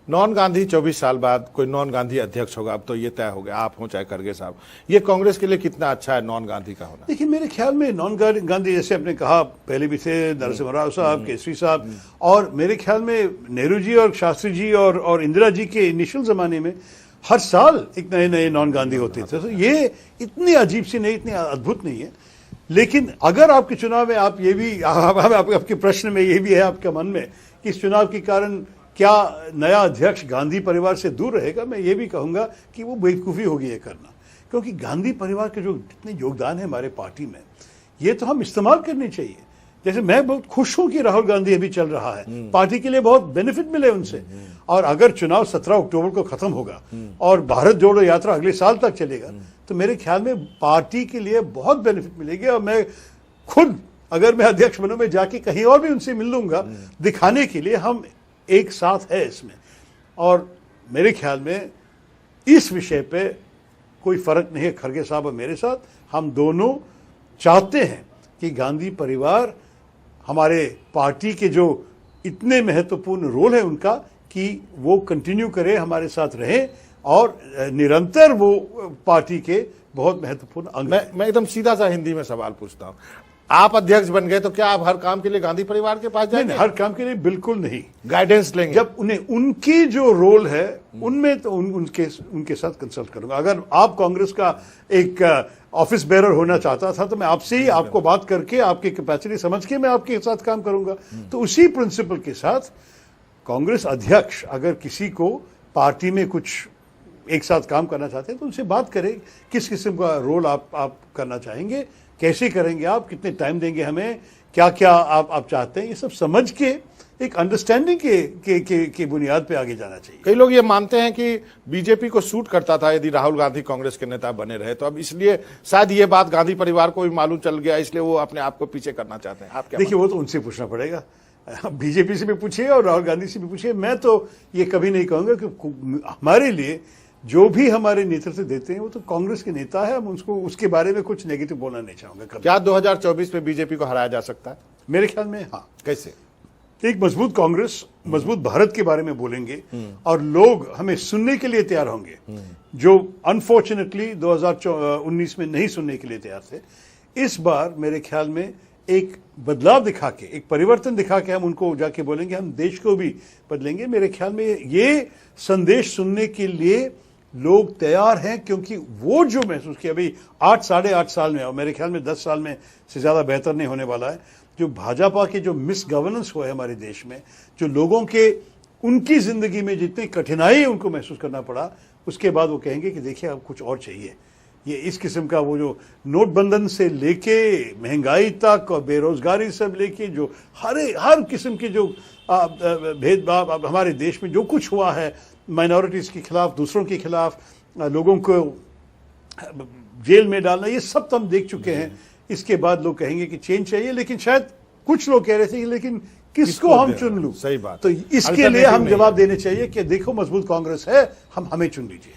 Non Gandhi 24 साल बाद कोई नॉन गांधी अध्यक्ष होगा, अब तो ये तय हो गया, आप हो चाहे खड़गे साहब, ये कांग्रेस के लिए कितना अच्छा है नॉन गांधी का होना? देखिए, मेरे ख्याल में नॉन गांधी, जैसे आपने कहा, पहले भी थे नरसिम्हा राव साहब, केसरी साहब, और मेरे ख्याल में नेहरू जी और शास्त्री जी और इंदिरा जी के इनिशियल जमाने में हर साल एक नए नए नॉन गांधी होते थे। तो ये इतनी अजीब सी नहीं, इतनी अद्भुत नहीं है। लेकिन अगर आपके चुनाव में आप ये भी आपके प्रश्न में ये भी है आपके मन में कि इस चुनाव के कारण क्या नया अध्यक्ष गांधी परिवार से दूर रहेगा, मैं ये भी कहूंगा कि वो बेवकूफ़ी होगी ये करना, क्योंकि गांधी परिवार के जो जितने योगदान है हमारे पार्टी में, ये तो हम इस्तेमाल करने चाहिए। जैसे मैं बहुत खुश हूं कि राहुल गांधी अभी चल रहा है, पार्टी के लिए बहुत बेनिफिट मिले उनसे, और अगर चुनाव 17 अक्टूबर को खत्म होगा और भारत जोड़ो यात्रा अगले साल तक चलेगा, तो मेरे ख्याल में पार्टी के लिए बहुत बेनिफिट मिलेगी। और मैं खुद अगर मैं अध्यक्ष बनूं, मैं जाके कहीं और भी उनसे मिल लूंगा, दिखाने के लिए हम एक साथ है इसमें। और मेरे ख्याल में इस विषय पे कोई फर्क नहीं है खड़गे साहब और मेरे साथ। हम दोनों चाहते हैं कि गांधी परिवार हमारे पार्टी के जो इतने महत्वपूर्ण रोल है उनका, कि वो कंटिन्यू करे, हमारे साथ रहे और निरंतर वो पार्टी के बहुत महत्वपूर्ण अंग। मैं एकदम सीधा सा हिंदी में सवाल पूछता हूं, आप अध्यक्ष बन गए तो क्या आप हर काम के लिए गांधी परिवार के पास जाएंगे? नहीं, हर काम के लिए बिल्कुल नहीं, गाइडेंस लेंगे। जब उन्हें उनकी जो रोल है उनमें, तो उनके साथ कंसल्ट करूंगा। अगर आप कांग्रेस का एक ऑफिस बेरर होना चाहता था, तो मैं आपसे ही आपको बात करके आपकी कैपेसिटी समझ के मैं आपके साथ काम करूंगा। तो उसी प्रिंसिपल के साथ कांग्रेस अध्यक्ष अगर किसी को पार्टी में कुछ एक साथ काम करना चाहते हैं, तो उनसे बात करें, किस किस्म का रोल आप करना चाहेंगे, कैसे करेंगे, आप कितने टाइम देंगे हमें, क्या क्या आप चाहते हैं, ये सब समझ के एक अंडरस्टैंडिंग के बुनियाद पे आगे जाना चाहिए। कई लोग ये मानते हैं कि बीजेपी को सूट करता था यदि राहुल गांधी कांग्रेस के नेता बने रहे, तो अब इसलिए शायद ये बात गांधी परिवार को भी मालूम चल गया, इसलिए वो अपने आप को पीछे करना चाहते हैं। आप क्या? देखिए, वो तो उनसे पूछना पड़ेगा, बीजेपी से भी पूछिए और राहुल गांधी से भी पूछिए। मैं तो ये कभी नहीं कहूंगा कि हमारे लिए जो भी हमारे नेतृत्व देते हैं वो तो कांग्रेस के नेता है, हम उसको उसके बारे में कुछ नेगेटिव बोलना नहीं चाहूंगा कभी। क्या 2024 में बीजेपी को हराया जा सकता है? मेरे ख्याल में हाँ। कैसे? एक मजबूत कांग्रेस, मजबूत भारत के बारे में बोलेंगे और लोग हमें सुनने के लिए तैयार होंगे, जो अनफॉर्चुनेटली 2019 में नहीं सुनने के लिए तैयार थे। इस बार मेरे ख्याल में एक बदलाव दिखा के, एक परिवर्तन दिखा के हम उनको जाके बोलेंगे, हम देश को भी बदलेंगे। मेरे ख्याल में ये संदेश सुनने के लिए लोग तैयार हैं, क्योंकि वो जो महसूस किया अभी 8-8.5 साल में, और मेरे ख्याल में 10 साल में से ज़्यादा बेहतर नहीं होने वाला है, जो भाजपा के जो मिस गवर्नेंस हुआ है हमारे देश में, जो लोगों के उनकी ज़िंदगी में जितनी कठिनाई उनको महसूस करना पड़ा, उसके बाद वो कहेंगे कि देखिए अब कुछ और चाहिए। ये इस किस्म का वो जो नोटबंधन से लेके महंगाई तक और बेरोजगारी सब लेके जो हर किस्म के जो भेदभाव हमारे देश में जो कुछ हुआ है, माइनॉरिटीज़ के खिलाफ, दूसरों के खिलाफ, लोगों को जेल में डालना, ये सब तो हम देख चुके हैं। इसके बाद लोग कहेंगे कि चेंज चाहिए, लेकिन शायद कुछ लोग कह रहे थे लेकिन किसको हम चुन लूं? सही बात। तो इसके लिए हम जवाब देने चाहिए कि देखो, मजबूत कांग्रेस है, हमें चुन लीजिए।